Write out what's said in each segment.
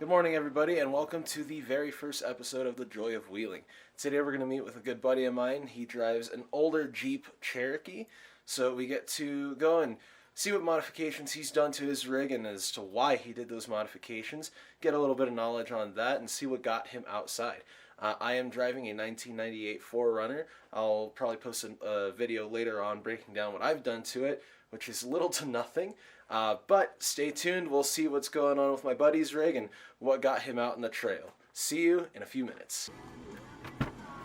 Good morning, everybody, and welcome to the very first episode of The Joy of Wheeling. Today we're going to meet with a good buddy of mine. He drives an older Jeep Cherokee, so we get to go and see what modifications he's done to his rig and as to why he did those modifications, get a little bit of knowledge on that, and see what got him outside. I am driving a 1998 4Runner. I'll probably post a video later on breaking down what I've done to it, which is little to nothing. But stay tuned. We'll see what's going on with my buddy's rig and what got him out in the trail. See you in a few minutes.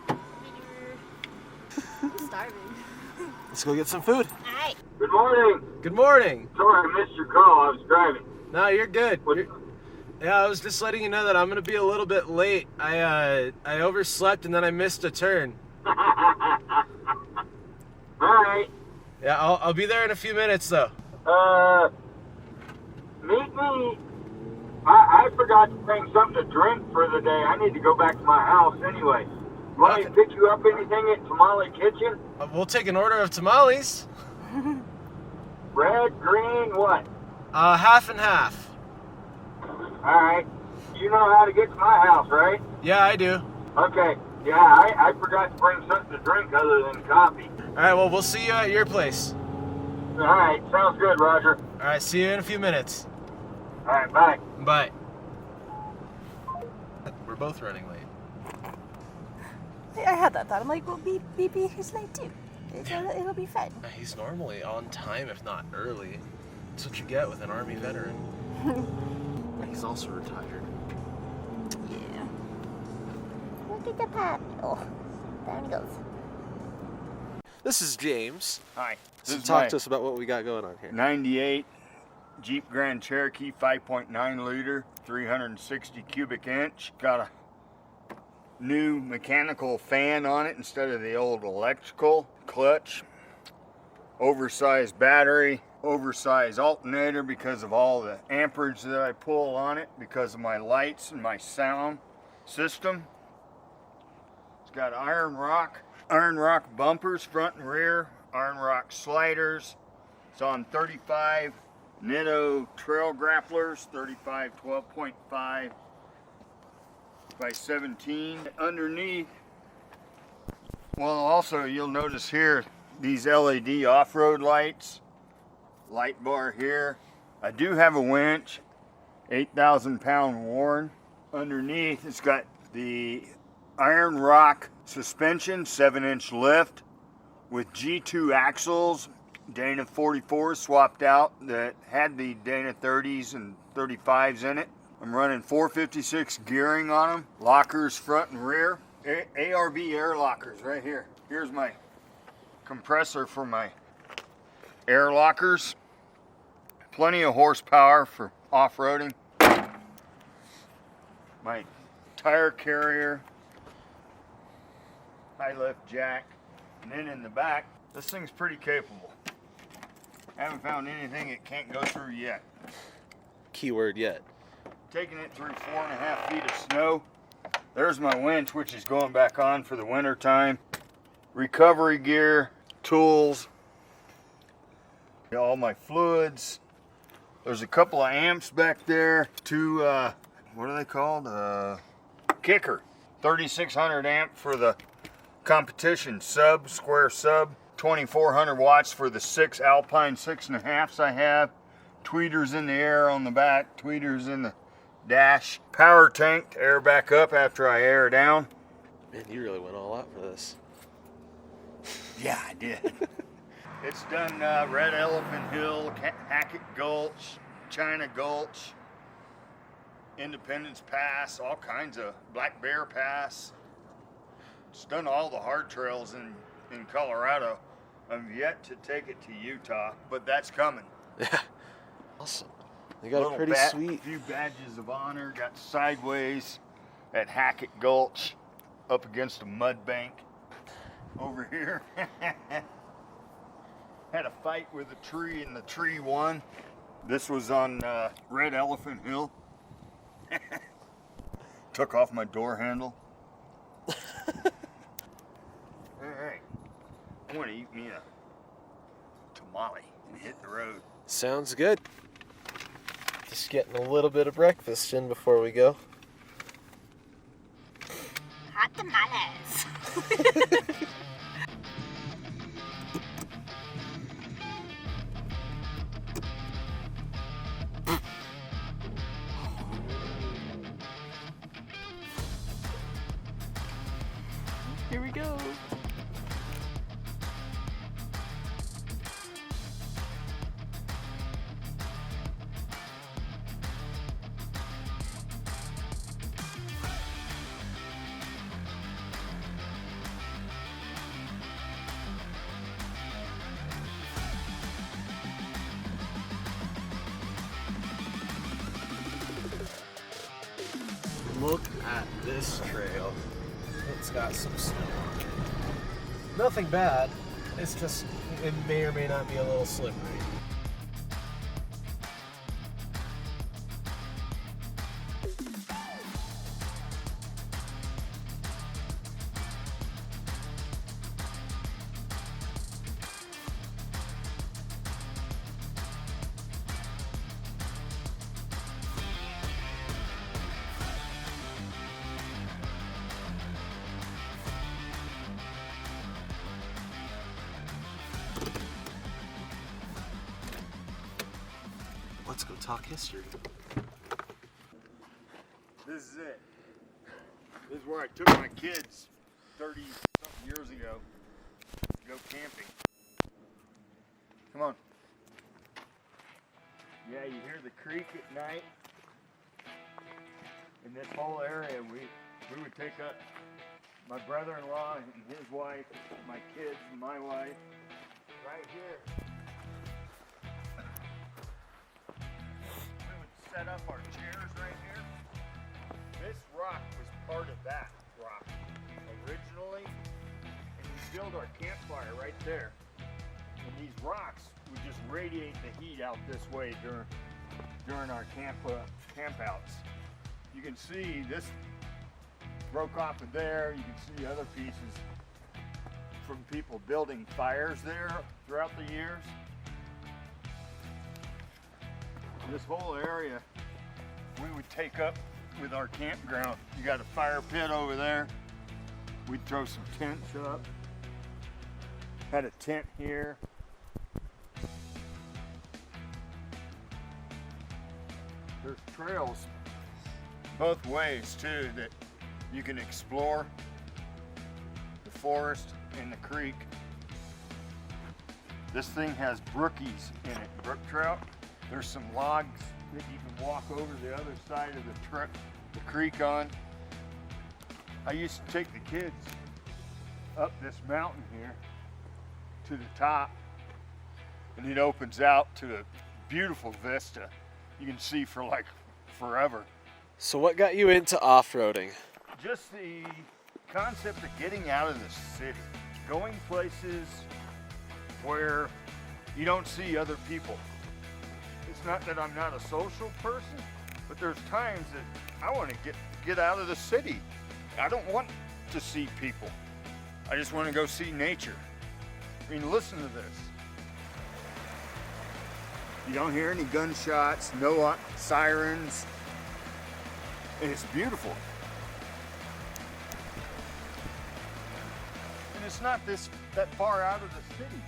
I'm starving. Let's go get some food. Alright. Good morning. Good morning. Sorry I missed your call. I was driving. No, you're good. Yeah, I was just letting you know that I'm going to be a little bit late. I overslept and then I missed a turn. Alright. Yeah, I'll be there in a few minutes though. Meet me. I forgot to bring something to drink for the day. I need to go back to my house anyway. Want me to pick you up anything at Tamale Kitchen? We'll take an order of tamales. Red, green, what? Half and half. Alright. You know how to get to my house, right? Yeah, I do. Okay. Yeah, I forgot to bring something to drink other than coffee. Alright, well, we'll see you at your place. Alright, sounds good, Roger. Alright, see you in a few minutes. Alright, bye. Bye. We're both running late. I had that thought. I'm like, well, beep is late too. It'll be fun. He's normally on time, if not early. That's what you get with an Army veteran. He's also retired. Yeah. Look at the puppy. Oh, down he goes. This is James. Hi. So talk to us about what we got going on here. 98 Jeep Grand Cherokee, 5.9 liter, 360 cubic inch. Got a new mechanical fan on it instead of the old electrical. Clutch, oversized battery, oversized alternator because of all the amperage that I pull on it because of my lights and my sound system. It's got iron rock bumpers front and rear, iron rock sliders. It's on 35 Nitto trail grapplers, 35 12.5 by 17. Underneath, well, also you'll notice here these LED off-road lights, light bar here. I do have a winch, 8,000 pound Warren. Underneath it's got the iron rock suspension, 7-inch lift with G2 axles, Dana 44s swapped out that had the Dana 30s and 35s in it. I'm running 456 gearing on them. Lockers front and rear. ARB air lockers right here. Here's my compressor for my air lockers. Plenty of horsepower for off-roading. My tire carrier. High lift jack. And then in the back, this thing's pretty capable. Haven't found anything it can't go through yet. Keyword yet. Taking it through 4.5 feet of snow. There's my winch, which is going back on for the winter time. Recovery gear, tools, all my fluids. There's a couple of amps back there. Two, what are they called? Kicker. 3600 amp for the competition sub, square sub. 2400 watts for the 6 Alpine 6.5s I have. Tweeters in the air on the back, tweeters in the dash. Power tank to air back up after I air down. Man, you really went all out for this. Yeah, I did. It's done Red Elephant Hill, Hackett Gulch, China Gulch, Independence Pass, all kinds of Black Bear Pass. It's done all the hard trails in Colorado. I've yet to take it to Utah, but that's coming. Yeah. Awesome. They got a pretty sweet few badges of honor. Got sideways at Hackett Gulch, up against a mud bank. Over here, had a fight with a tree and the tree won. This was on Red Elephant Hill. Took off my door handle. Alright, I want to eat me a tamale and hit the road. Sounds good. Just getting a little bit of breakfast in before we go. Hot tamales. Here we go. Look at this trail. It's got some snow on it. Nothing bad. It's just, it may or may not be a little slippery. Let's go talk history. This is it. This is where I took my kids 30-something years ago to go camping. Come on. Yeah, you hear the creek at night. In this whole area, we would take up my brother-in-law and his wife, my kids and my wife, right here. Set up our chairs right here. This rock was part of that rock originally, and we built our campfire right there. And these rocks would just radiate the heat out this way during our campouts. You can see this broke off of there. You can see other pieces from people building fires there throughout the years. This whole area we would take up with our campground. You got a fire pit over there. We'd throw some tents up. Had a tent here. There's trails both ways too that you can explore the forest and the creek. This thing has brookies in it, brook trout. There's some logs that you can walk over the other side of the creek on. I used to take the kids up this mountain here to the top, and it opens out to a beautiful vista. You can see for like forever. So what got you into off-roading? Just the concept of getting out of the city, going places where you don't see other people. It's not that I'm not a social person, but there's times that I want to get out of the city. I don't want to see people. I just want to go see nature. I mean, listen to this. You don't hear any gunshots, no sirens, and it's beautiful. And it's not that far out of the city.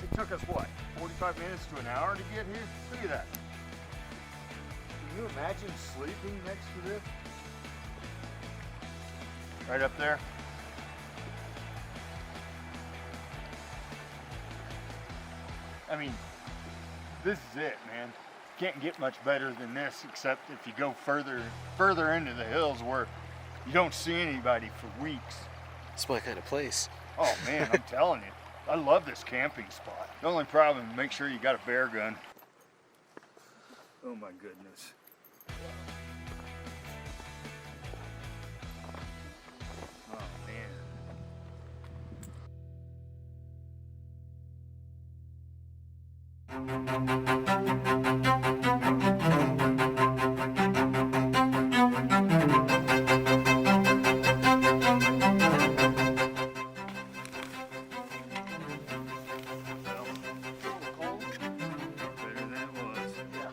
It took us, what, 45 minutes to an hour to get here? Look at that. Can you imagine sleeping next to this? Right up there. I mean, this is it, man. Can't get much better than this, except if you go further into the hills where you don't see anybody for weeks. It's my kind of place. Oh man, I'm telling you. I love this camping spot. The only problem, make sure you got a bear gun. Oh my goodness. Oh man. Better than it was. Yeah.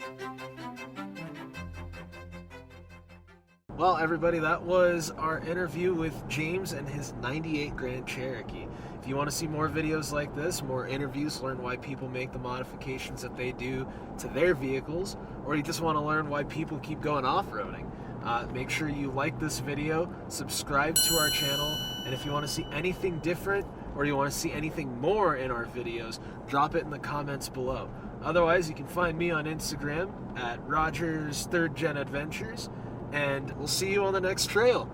Well, everybody, that was our interview with James and his 98 Grand Cherokee. If you want to see more videos like this, more interviews, learn why people make the modifications that they do to their vehicles, or you just want to learn why people keep going off-roading, make sure you like this video, subscribe to our channel, and if you want to see anything different or you want to see anything more in our videos, drop it in the comments below. Otherwise, you can find me on Instagram at Rogers 3rd Gen Adventures, and we'll see you on the next trail.